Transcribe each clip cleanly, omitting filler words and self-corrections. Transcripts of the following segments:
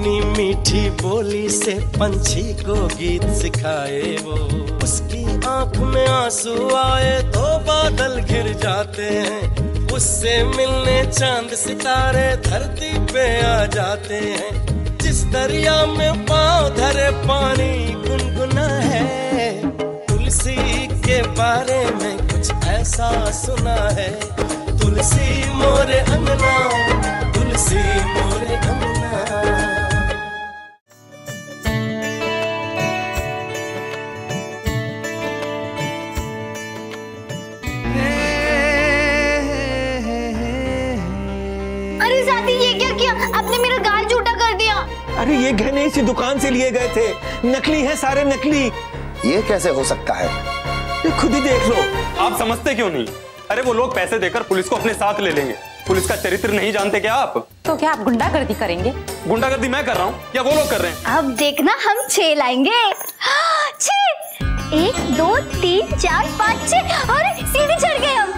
अपनी मीठी बोली से पंछी को गीत सिखाए वो, उसकी आंख में आंसू आए तो बादल घिर जाते हैं, उससे मिलने चांद सितारे धरती पे आ जाते हैं। जिस दरिया में पाँव धरे पानी गुनगुना है, तुलसी के बारे में कुछ ऐसा सुना है। तुलसी मोरे अंगना, तुलसी मोरे अंगना। अरे साथी ये क्या किया आपने, मेरा गाल झूठा कर दिया। अरे ये गहने इसी दुकान से लिए गए थे, नकली है, सारे नकली। ये कैसे हो सकता है? खुद ही देख लो। आप समझते क्यों नहीं? अरे वो लोग पैसे देकर पुलिस को अपने साथ ले लेंगे। पुलिस का चरित्र नहीं जानते क्या आप? तो क्या आप गुंडागर्दी करेंगे? गुंडागर्दी मैं कर रहा हूँ या वो लोग कर रहे हैं? अब देखना हम 6 लाएंगे। 6 1 2 3 4 5 6 और सीढ़ी चढ़ गए हम।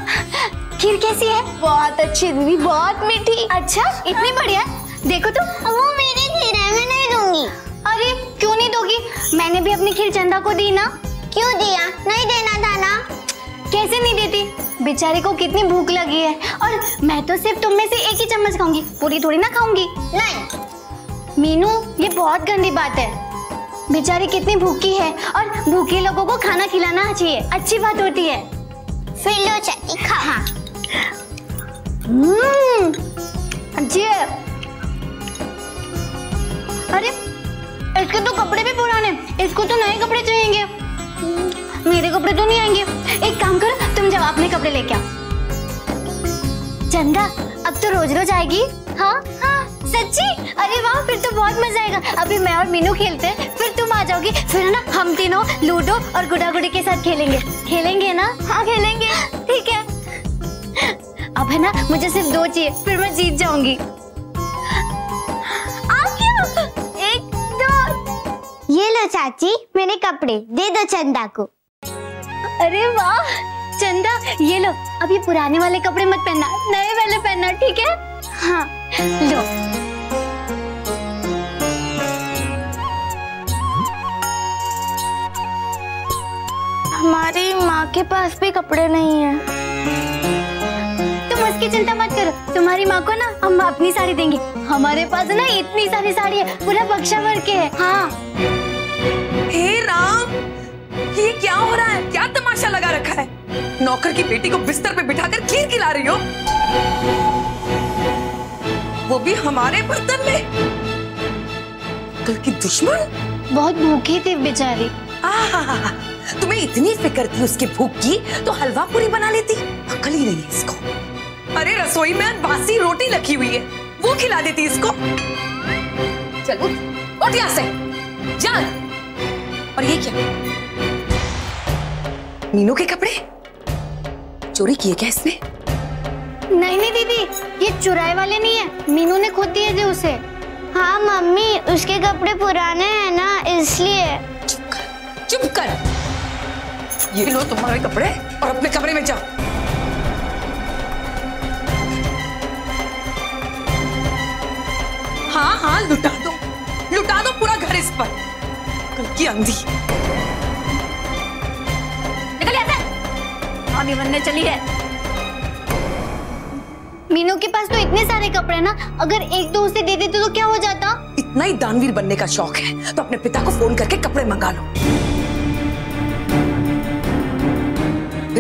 खीर कैसी है? बहुत अच्छी दीदी, बहुत मीठी। अच्छा इतनी बढ़िया, देखो तो। वो मेरी खीर है, मैं नहीं दूंगी। अरे क्यों नहीं दोगी? मैंने भी अपनी खीर चंदा को दी ना। क्यों दिया? नहीं देना था ना। कैसे नहीं देती? बेचारे को कितनी भूख लगी है, और मैं तो सिर्फ तुम में से एक ही चम्मच खाऊंगी, पूरी थोड़ी ना खाऊंगी। नहीं मीनू, ये बहुत गंदी बात है। बेचारी कितनी भूखी है, और भूखे लोगों को खाना खिलाना चाहिए, अच्छी बात होती है। फिर लो चाची खा। हाँ। अच्छी है। अरे इसके तो कपड़े भी पुराने, इसको तो नए कपड़े चाहिए। मेरे कपड़े तो नहीं आएंगे। एक काम करो, तुम जाओ अपने कपड़े लेके आओ। चंदा अब तो रोज रोज आएगी। हाँ हाँ सच्ची? अरे वाह, फिर तो बहुत मजा आएगा। अभी मैं और मीनू खेलते हैं, फिर तुम आ जाओगी, फिर ना हम तीनों लूडो और गुड्डा गुड़ी के साथ खेलेंगे। खेलेंगे ना? हाँ खेलेंगे। ठीक है। अब है ना, मुझे सिर्फ 2 चाहिए, फिर मैं जीत जाऊंगी। आ 1 2। ये लो चाची मेरे कपड़े, दे दो चंदा को। अरे वाह चंदा, ये लो। अब ये पुराने वाले कपड़े मत पहनना, नए वाले पहनना, ठीक है? हाँ लो। हमारी माँ के पास भी कपड़े नहीं है। तुम उसकी चिंता मत करो, तुम्हारी माँ को ना हम अपनी साड़ी देंगे। हमारे पास ना इतनी सारी साड़ी है, पूरा बक्सा भर के है। हाँ। हे राम, ये क्या हो रहा है? क्या तमाशा लगा रखा है? नौकर की बेटी को बिस्तर पे बिठाकर खीर खिला रही हो, वो भी हमारे बर्तन में। कल की दुश्मन। बहुत भूखी थी बेचारी। तुम्हें इतनी फिक्र थी उसकी भूख की तो हलवा पूरी बना लेती। अकल ही नहीं है इसको। अरे रसोई में बासी रोटी रखी हुई है, वो खिला देती इसको। चल उठ यहाँ से, जा। और ये क्या? मीनू के कपड़े चोरी किए क्या इसने? नहीं नहीं दीदी, ये चुराए वाले नहीं है, मीनू ने खुद दिए थे उसे। हाँ मम्मी, उसके कपड़े पुराने हैं ना, इसलिए। चुप कर। ये लो तुम्हारे कपड़े और अपने कमरे में जाओ। हाँ हाँ लुटा दो पूरा घर इस पर। कल की अंधी। निकल यहाँ से। भाभी बनने चली है। मीनू के पास तो इतने सारे कपड़े ना, अगर 1-2 उसे दे देते तो क्या हो जाता? इतना ही दानवीर बनने का शौक है तो अपने पिता को फोन करके कपड़े मंगा लो।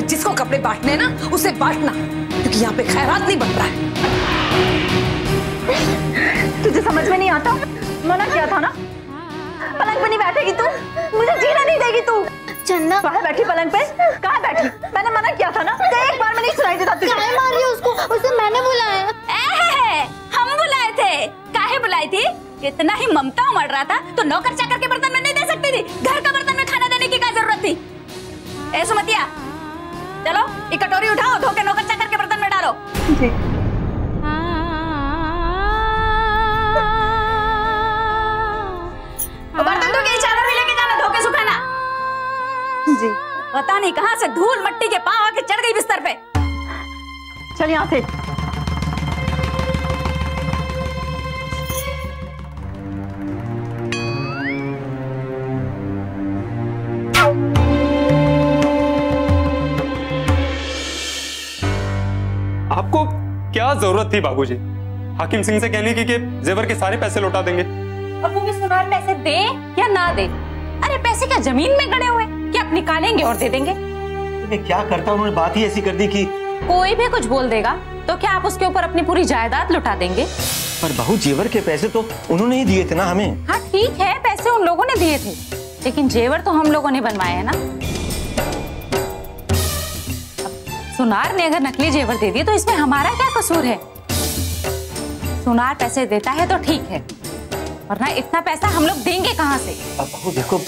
जिसको कपड़े बांटने ना उसे बांटना, क्योंकि यहाँ पे खैरात नहीं बन रहा है। तुझे समझ में नहीं आता? मना किया था ना, पलंग पे नहीं बैठेगी तू, मुझे जीना नहीं देगी तू। चंदा बाहर बैठी पलंग पे, कहाँ बैठी? मैंने मना किया था ना, एक बार में नहीं सुनाई देता तुझे। काहे मार रही है उसको? उसे मैंने बुलाया। हम बुलाए थे। काहे बुलाई थी? इतना ही ममता उमड़ रहा था तो नौकर चाकर के बर्तन में नहीं दे सकती थी, घर का बर्तन में खाना देने की क्या जरूरत थी? ए सुमतिया, चलो एक कटोरी उठाओ, धो के नौकर चाकर के बर्तन में डालो। जी। बर्तन धो के चादर भी लेके जाना, धो के सुखाना। जी। पता नहीं कहां से धूल मट्टी के पांव आके चढ़ गई बिस्तर पे। चल यहाँ से। जरूरत थी बाबूजी। हाकिम सिंह से कहने की कि जेवर के सारे पैसे लौटा देंगे। और वो भी सुनार पैसे दे या ना दे। अरे पैसे क्या जमीन में गड़े हुए कि आप निकालेंगे और दे देंगे? क्या करता, उन्होंने बात ही ऐसी कर दी कि कोई भी कुछ बोल देगा तो क्या आप उसके ऊपर अपनी पूरी जायदाद लुटा देंगे? पर बहू, जेवर के पैसे तो उन्होंने ही दिए थे ना हमें। हाँ ठीक है, पैसे उन लोगों ने दिए थे, लेकिन जेवर तो हम लोगों ने बनवाए हैं ना। सुनार ने अगर नकली जेवर दे दिए तो इसमें हमारा क्या कसूर है? सुनार पैसे देता है तो ठीक है, वरना इतना पैसा हम लोग देंगे कहाँ से? अब बहू देखो,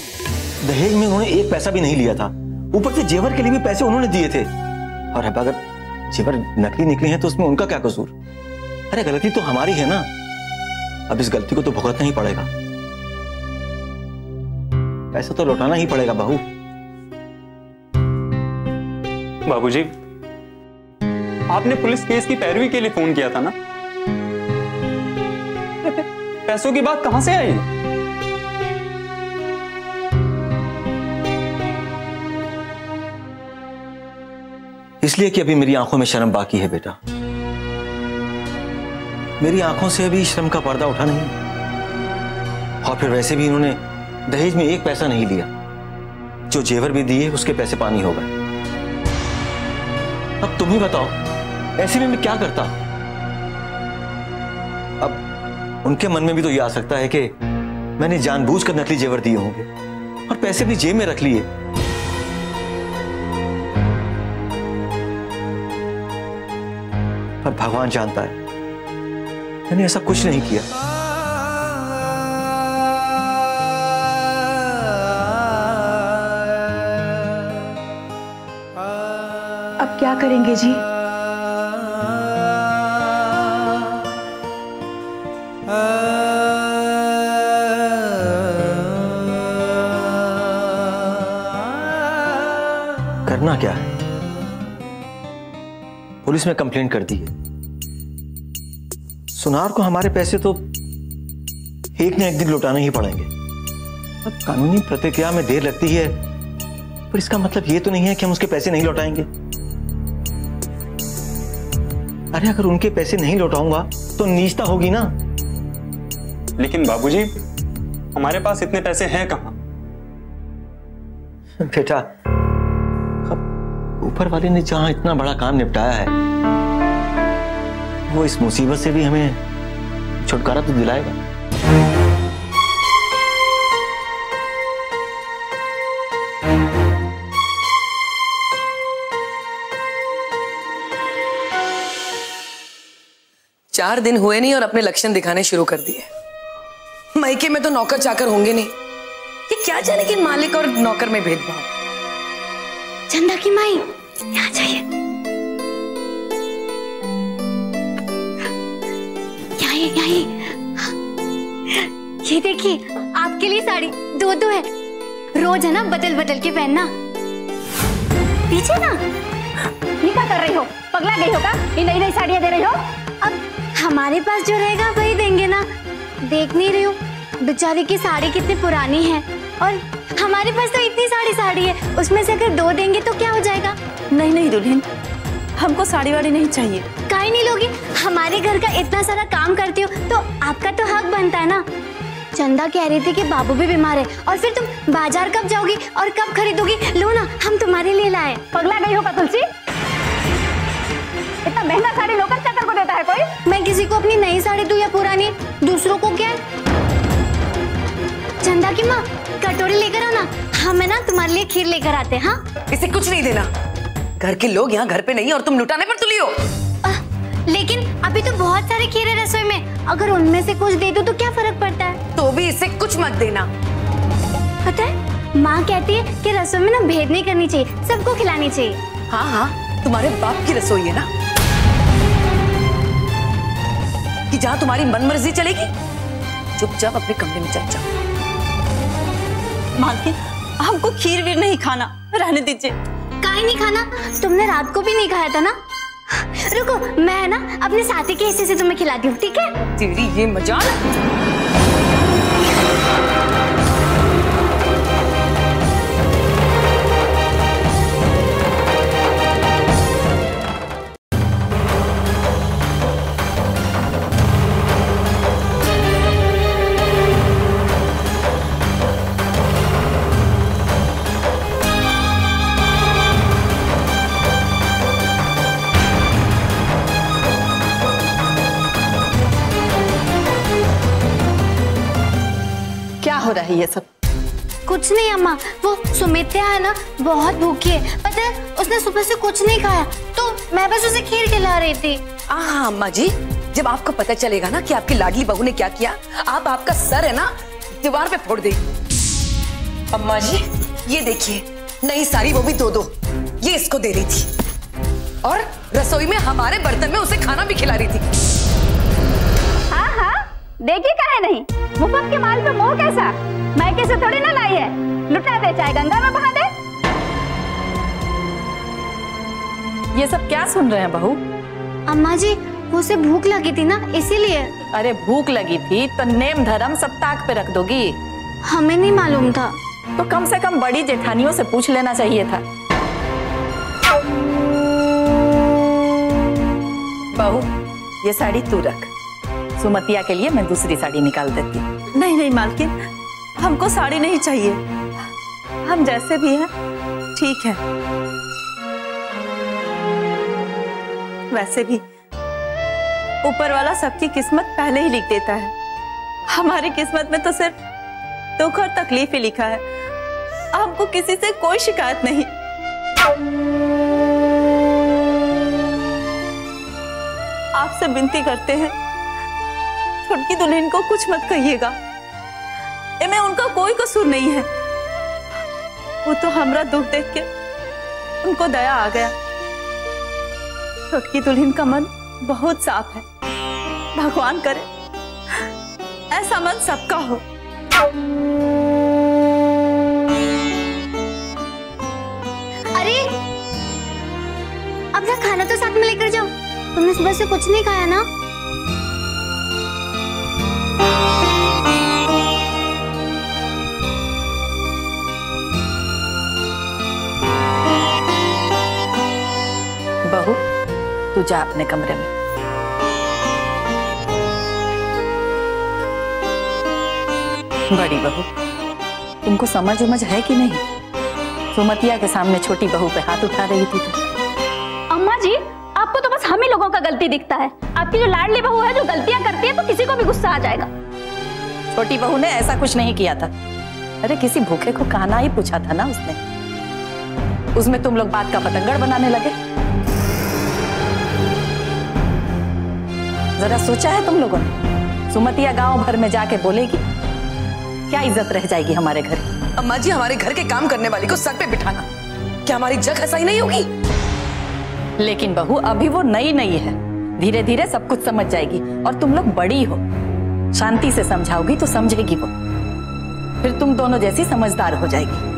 दहेज में उन्होंने एक पैसा भी नहीं लिया था, ऊपर से जेवर के लिए भी पैसे उन्होंने दिए थे। और अब अगर जेवर नकली निकले हैं तो उसमें उनका क्या कसूर? अरे गलती तो हमारी है ना, अब इस गलती को तो भुगतना ही पड़ेगा। पैसा तो लौटाना ही पड़ेगा बहू। बाबूजी, आपने पुलिस केस की पैरवी के लिए फोन किया था ना? पैसों की बात कहां से आई? इसलिए कि अभी मेरी आंखों में शर्म बाकी है बेटा। मेरी आंखों से अभी शर्म का पर्दा उठा नहीं। और फिर वैसे भी इन्होंने दहेज में एक पैसा नहीं लिया, जो जेवर भी दिए उसके पैसे पानी हो गए। अब तुम ही बताओ, ऐसे में मैं क्या करता? अब उनके मन में भी तो ये आ सकता है कि मैंने जानबूझकर नकली जेवर दिए होंगे और पैसे भी जेब में रख लिए। पर भगवान जानता है, मैंने ऐसा कुछ नहीं किया। अब क्या करेंगे जी? करना क्या है? पुलिस में कंप्लेंट कर दी है। सुनार को हमारे पैसे तो एक न एक दिन लौटाने ही पड़ेंगे। अब कानूनी प्रतिक्रिया में देर लगती है, पर इसका मतलब ये तो नहीं है कि हम उसके पैसे नहीं लौटाएंगे। अरे अगर उनके पैसे नहीं लौटाऊंगा तो नीचता होगी ना। लेकिन बाबूजी, हमारे पास इतने पैसे हैं कहां? बेटा, ऊपर वाले ने जहां इतना बड़ा काम निपटाया है, वो इस मुसीबत से भी हमें छुटकारा तो दिलाएगा। चार दिन हुए नहीं और अपने लक्षण दिखाने शुरू कर दिए। मायके में तो नौकर चाकर होंगे नहीं, ये क्या जाने कि मालिक और नौकर में भेदभाव। चंदा की माई, यहाँ जाइए। यहाँ ये देखिए, आपके लिए साड़ी दो है। रोज है ना बदल बदल के पहनना। पीछे ना, ये क्या कर रही हो? पगला गई हो क्या? ये नई नई साड़ियां दे रही हो? अब हमारे पास जो रहेगा वही देंगे ना। देख नहीं रही हो बेचारी की साड़ी कितनी पुरानी है, और हमारे पास तो इतनी साड़ी है, उसमें से अगर दो देंगे तो क्या हो जाएगा? नहीं दुल्हन, हमको साड़ी वाड़ी नहीं चाहिए। काहे नहीं लोगी? हमारे घर का इतना सारा काम करती हो तो आपका तो हक बनता है ना। चंदा कह रही थी कि बाबू भी बीमार है, और फिर तुम बाजार कब जाओगी और कब खरीदोगी? लो ना, हम तुम्हारे लिए लाए। पगला गई हो क्या तुलसी? इतना महंगा साड़ी नौकर चाकर को देता है कोई? मैं किसी को अपनी नई साड़ी दूं या पुरानी, दूसरों को क्या? चंदा की माँ, कटोरी लेकर आओ ना, हम है ना तुम्हारे लिए खीर लेकर आते हैं। हाँ, इसे कुछ नहीं देना। घर के लोग यहाँ घर पे नहीं और तुम लुटाने पर तुली हो। लेकिन अभी तो बहुत सारे खीर है रसोई में, अगर उनमें से कुछ दे दो तो क्या फर्क पड़ता है? तो भी इसे कुछ मत देना। पता है, माँ कहती है कि रसोई में ना भेद नहीं करनी चाहिए, सबको खिलानी चाहिए। हाँ हाँ, तुम्हारे बाप की रसोई है ना, कि जहाँ तुम्हारी मनमर्जी चलेगी। चुपचाप अपने कमरे में चल जाओ। मालकिन, हमको खीर वीर नहीं खाना, रहने दीजिए। काहे नहीं खाना? तुमने रात को भी नहीं खाया था ना। रुको, मैं ना अपने साथी के हिस्से से तुम्हें खिलाती हूँ, ठीक है? तेरी ये मजाल। रहा है ये सब? कुछ नहीं अम्मा, वो सुमित्रा है ना, बहुत भूखी है। पता है उसने सुबह से कुछ नहीं खाया, तो मैं बस उसे खीर खिला रही थी। हाँ अम्मा जी, जब आपको पता चलेगा ना कि आपकी लाडली बहू ने क्या किया, आप आपका सर है ना दीवार पे फोड़ देगी। अम्मा जी ये देखिए, नई साड़ी, वो भी 2-2, ये इसको दे रही थी और रसोई में हमारे बर्तन में उसे खाना भी खिला रही थी। हाँ हाँ, देखिए काहे नहीं, मुफ्त के माल पे मोह कैसा, मैके से थोड़ी ना लाई है, लुटा दे चाहे गंगा में बहा दे। ये सब क्या सुन रहे हैं बहू? अम्मा जी वो उसे भूख लगी थी ना, इसीलिए। अरे भूख लगी थी तो नेम धर्म सब ताक पे रख दोगी? हमें नहीं मालूम था। तो कम से कम बड़ी जेठानियों से पूछ लेना चाहिए था। बहू ये साड़ी तू रख, सुमतिया के लिए मैं दूसरी साड़ी निकाल देती। नहीं नहीं मालकिन, हमको साड़ी नहीं चाहिए, हम जैसे भी हैं ठीक है। वैसे भी ऊपर वाला सबकी किस्मत पहले ही लिख देता है, हमारी किस्मत में तो सिर्फ दुख और तकलीफ ही लिखा है। हमको किसी से कोई शिकायत नहीं। आपसे विनती करते हैं, छोटकी दुल्हन को कुछ मत कहिएगा, इनमें उनका कोई कसूर नहीं है। वो तो हमारा दुख देख के उनको दया आ गया। छोटकी दुल्हन का मन बहुत साफ है, भगवान करे ऐसा मन सबका हो। अरे अपना खाना तो साथ में लेकर जाओ, तुमने सुबह से कुछ नहीं खाया ना। बहू तू जा अपने कमरे में। बड़ी बहू तुमको समझ उमझ है कि नहीं? सुमतिया के सामने छोटी बहू पे हाथ उठा रही थी तुम। अम्मा जी आपको तो बस हम ही लोगों का गलती दिखता है, आपकी जो लाडली बहू है जो गलतियां करती है तो किसी को भी गुस्सा आ जाएगा। छोटी बहू ने ऐसा कुछ नहीं किया था। अरे किसी भूखे को खाना ही पूछा था ना उसने, उसमें तुम लोग बात का पतंगड़ बनाने लगे। जरा सोचा है तुम लोगों ने? सुमतिया गांव भर में जाके बोलेगी, क्या इज्जत रह जाएगी हमारे घर की? अम्मा जी हमारे घर के काम करने वाली को सर पे बिठाना, क्या हमारी जग हंसाई नहीं होगी? लेकिन बहू अभी वो नई नई है, धीरे धीरे सब कुछ समझ जाएगी। और तुम लोग बड़ी हो, शांति से समझाओगी तो समझेगी वो, फिर तुम दोनों जैसी समझदार हो जाएगी।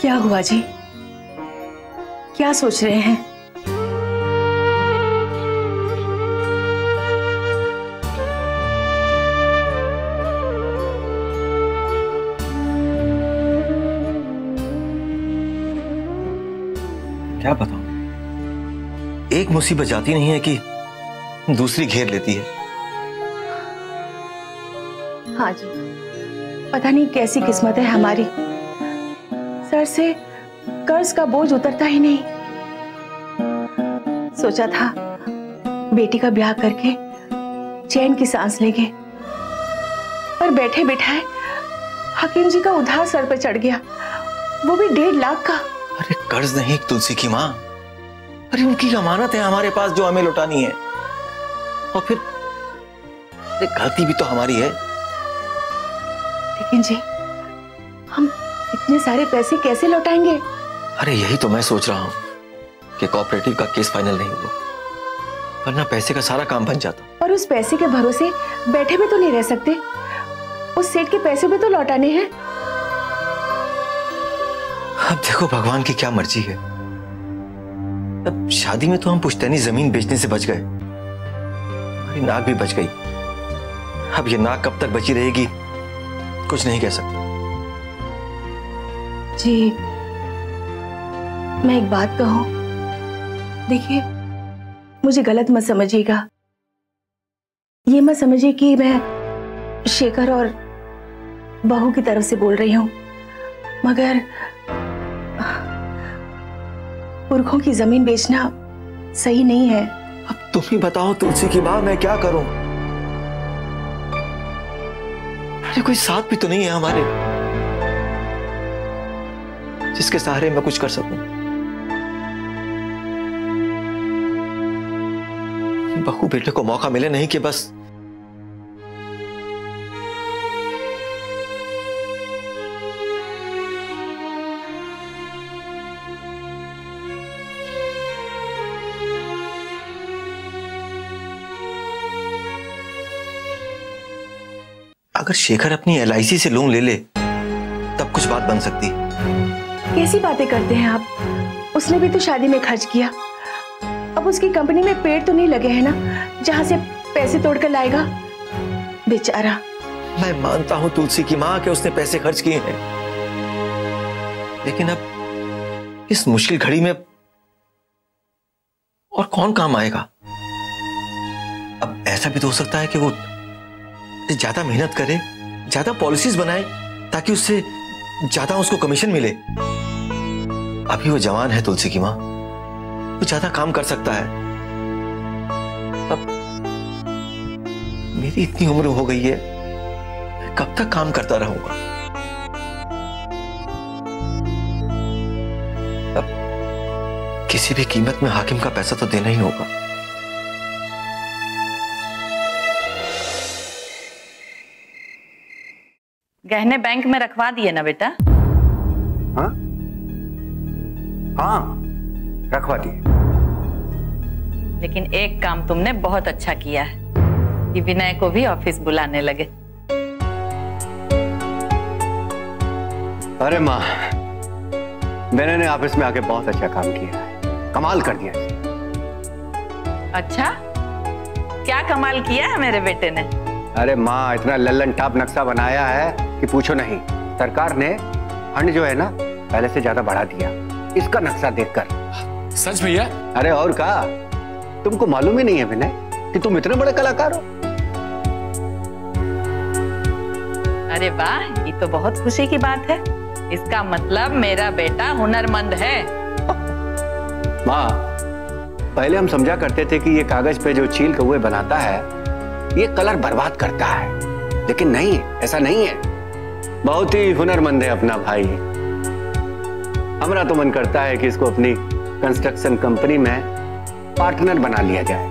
क्या हुआ जी, क्या सोच रहे हैं? क्या बताऊं, एक मुसीबत जाती नहीं है कि दूसरी घेर लेती है। हाँ जी, पता नहीं कैसी किस्मत है हमारी, सर से कर्ज का बोझ उतरता ही नहीं। सोचा था बेटी का ब्याह करके चैन की सांस लेंगे, पर बैठे बैठाए हकीम जी का उधार सर पर चढ़ गया, वो भी 1.5 लाख का। अरे कर्ज नहीं तुलसी की माँ, अरे उनकी अमानत है हमारे पास जो हमें लौटानी है। और फिर गलती भी तो हमारी है। लेकिन जी हम इतने सारे पैसे कैसे लौटाएंगे? अरे यही तो मैं सोच रहा हूं कि कोऑपरेटिव का केस फाइनल नहीं हुआ, वरना पैसे का सारा काम बन जाता। और उस पैसे के भरोसे बैठे भी तो नहीं रह सकते, उस सेठ के पैसे भी तो लौटाने हैं। अब देखो भगवान की क्या मर्जी है। अब शादी में तो हम पुश्तैनी जमीन बेचने से बच गए, हमारी नाक भी बच गई। अब ये नाक कब तक बची रहेगी कुछ नहीं कह सकता। जी मैं एक बात कहूं, देखिए मुझे गलत मत समझिएगा, ये मत समझिए कि मैं शेखर और बहू की तरफ से बोल रही हूँ, मगर पुरखों की जमीन बेचना सही नहीं है। अब तुम ही बताओ तुलसी की माँ, मैं क्या करूं? अरे कोई साथ भी तो नहीं है हमारे जिसके सहारे मैं कुछ कर सकूं। बहू बेटे को मौका मिले नहीं कि बस अगर शेखर अपनी LIC से लोन ले ले तब कुछ बात बन सकती। कैसी बातें करते हैं आप? उसने भी तो शादी में खर्च किया। अब उसकी कंपनी में पेड़ तो नहीं लगे हैं ना जहां से पैसे तोड़कर लाएगा, बेचारा। मैं मानता हूं तुलसी की मां कि उसने पैसे खर्च किए हैं, लेकिन अब इस मुश्किल घड़ी में और कौन काम आएगा? अब ऐसा भी तो हो सकता है कि वो ज्यादा मेहनत करे, ज्यादा पॉलिसीज बनाए ताकि उससे ज्यादा उसको कमीशन मिले। अभी वो जवान है तुलसी की मां, वो ज्यादा काम कर सकता है। अब मेरी इतनी उम्र हो गई है, मैं कब तक काम करता रहूंगा? अब किसी भी कीमत में हाकिम का पैसा तो देना ही होगा। गहने बैंक में रखवा दिए ना बेटा? हाँ हाँ, रखवा दिए। लेकिन एक काम तुमने बहुत अच्छा किया है कि विनय को भी ऑफिस बुलाने लगे। अरे माँ, विनय ने ऑफिस में आके बहुत अच्छा काम किया है, कमाल कर दिया इसने। अच्छा, क्या कमाल किया है मेरे बेटे ने? अरे माँ, इतना लल्लन टाप नक्शा बनाया है कि पूछो नहीं। सरकार ने फंड जो है ना पहले से ज्यादा बढ़ा दिया इसका नक्शा देखकर। सच भैया? अरे और का, तुमको मालूम ही नहीं है विनय कि तुम इतने बड़े कलाकार हो? अरे वाह, ये तो बहुत खुशी की बात है। इसका मतलब मेरा बेटा हुनरमंद है। माँ, पहले हम समझा करते थे कि ये कागज पे जो चील कौवे बनाता है ये कलर बर्बाद करता है, लेकिन नहीं, ऐसा नहीं है। बहुत ही हुनरमंद है अपना भाई। हमारा तो मन करता है कि इसको अपनी कंस्ट्रक्शन कंपनी में पार्टनर बना लिया जाए।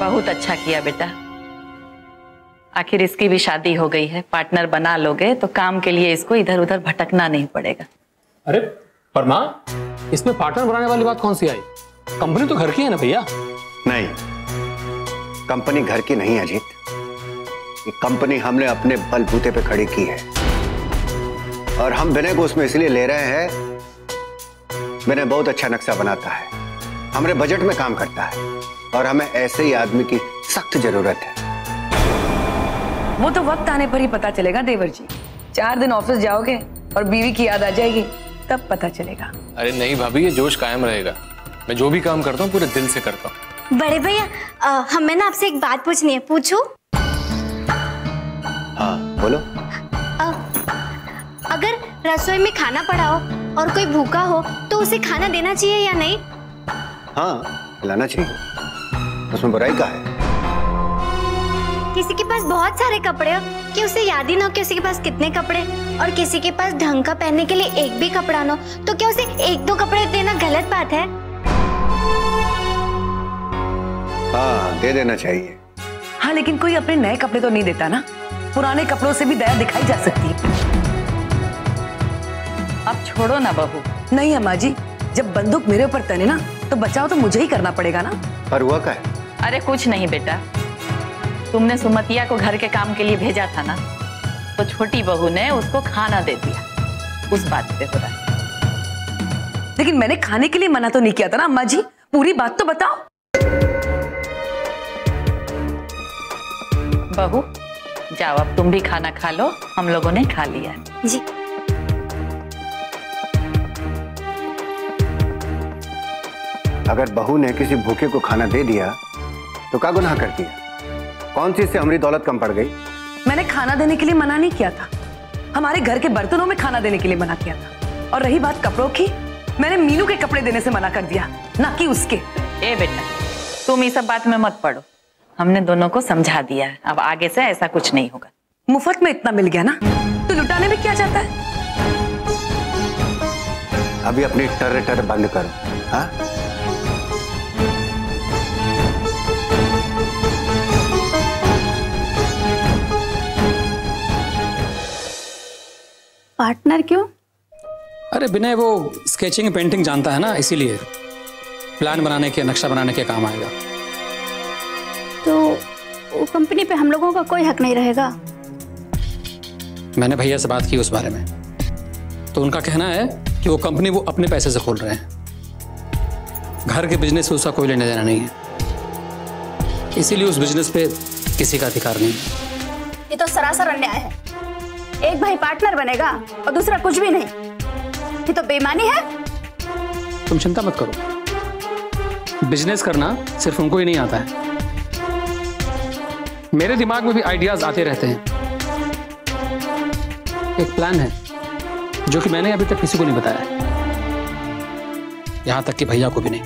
बहुत अच्छा किया बेटा। आखिर इसकी भी शादी हो गई है, पार्टनर बना लोगे तो काम के लिए इसको इधर उधर भटकना नहीं पड़ेगा। अरे पर माँ, इसमें पार्टनर बनाने वाली बात कौन सी आई? कंपनी तो घर की है ना भैया? नहीं, कंपनी घर की नहीं अजीत, ये कंपनी हमने अपने बलबूते पे खड़ी की है और हम विनय को उसमें इसलिए ले रहे हैं, विनय बहुत अच्छा नक्शा बनाता है, हमारे बजट में काम करता है और हमें ऐसे ही आदमी की सख्त जरूरत है। वो तो वक्त आने पर ही पता चलेगा देवर जी। 4 दिन ऑफिस जाओगे और बीवी की याद आ जाएगी, तब पता चलेगा। अरे नहीं भाभी, ये जोश कायम रहेगा। मैं जो भी काम करता हूँ पूरे दिल से करता हूँ। बड़े भैया, हमें ना आपसे एक बात पूछनी है, पूछूं? हाँ बोलो। अगर रसोई में खाना पड़ा हो और कोई भूखा हो तो उसे खाना देना चाहिए या नहीं? हाँ, खिलाना चाहिए, उसमें बुराई क्या है? किसी के पास बहुत सारे कपड़े हो कि उसे याद ही ना हो कि उसी के पास कितने कपड़े, और किसी के पास ढंग का पहनने के लिए एक भी कपड़ा ना हो तो क्या उसे 1-2 कपड़े देना गलत बात है? हाँ, दे देना चाहिए। हाँ, लेकिन कोई अपने नए कपड़े तो नहीं देता ना। पुराने कपड़ों से भी दया दिखाई जा सकती है। अब छोड़ो ना बहू। नहीं अम्मा जी, जब बंदूक मेरे ऊपर तने ना तो बचाव तो मुझे ही करना पड़ेगा ना। पर हुआ क्या है? अरे कुछ नहीं बेटा, तुमने सुमतिया को घर के काम के लिए भेजा था ना, तो छोटी बहू ने उसको खाना दे दिया, उस बात पे हो रहा है। लेकिन मैंने खाने के लिए मना तो नहीं किया था ना अम्मा जी, पूरी बात तो बताओ। बहू जाओ, अब तुम भी खाना खा लो, हम लोगों ने खा लिया जी। अगर बहू ने किसी भूखे को खाना दे दिया तो क्या गुनाह कर दिया? कौन सी इससे हमारी दौलत कम पड़ गई? मैंने खाना देने के लिए मना नहीं किया था, हमारे घर के बर्तनों में खाना देने के लिए मना किया था। और रही बात कपड़ों की, मैंने मीनू के कपड़े देने से मना कर दिया, ना कि उसके। ए बेटा, तुम ये सब बात में मत पड़ो, हमने दोनों को समझा दिया है, अब आगे से ऐसा कुछ नहीं होगा। मुफ्त में इतना मिल गया ना, तो लुटाने में क्या जाता है? अभी अपनी टर बंद करो। हाँ, पार्टनर क्यों? अरे विनय वो स्केचिंग पेंटिंग जानता है ना, इसीलिए प्लान बनाने के, नक्शा बनाने के काम आएगा। तो वो कंपनी पे हम लोगों का कोई हक नहीं रहेगा? मैंने भैया से बात की उस बारे में, तो उनका कहना है कि वो कंपनी वो अपने पैसे से खोल रहे हैं, घर के बिजनेस से उसका कोई लेना देना नहीं है, इसीलिए उस बिजनेस पे किसी का अधिकार नहीं है। ये तो सरासर अन्याय है। एक भाई पार्टनर बनेगा और दूसरा कुछ भी नहीं, ये तो बेईमानी है। तुम चिंता मत करो, बिजनेस करना सिर्फ उनको ही नहीं आता है, मेरे दिमाग में भी आइडियाज आते रहते हैं। एक प्लान है जो कि मैंने अभी तक किसी को नहीं बताया, यहां तक कि भैया को भी नहीं।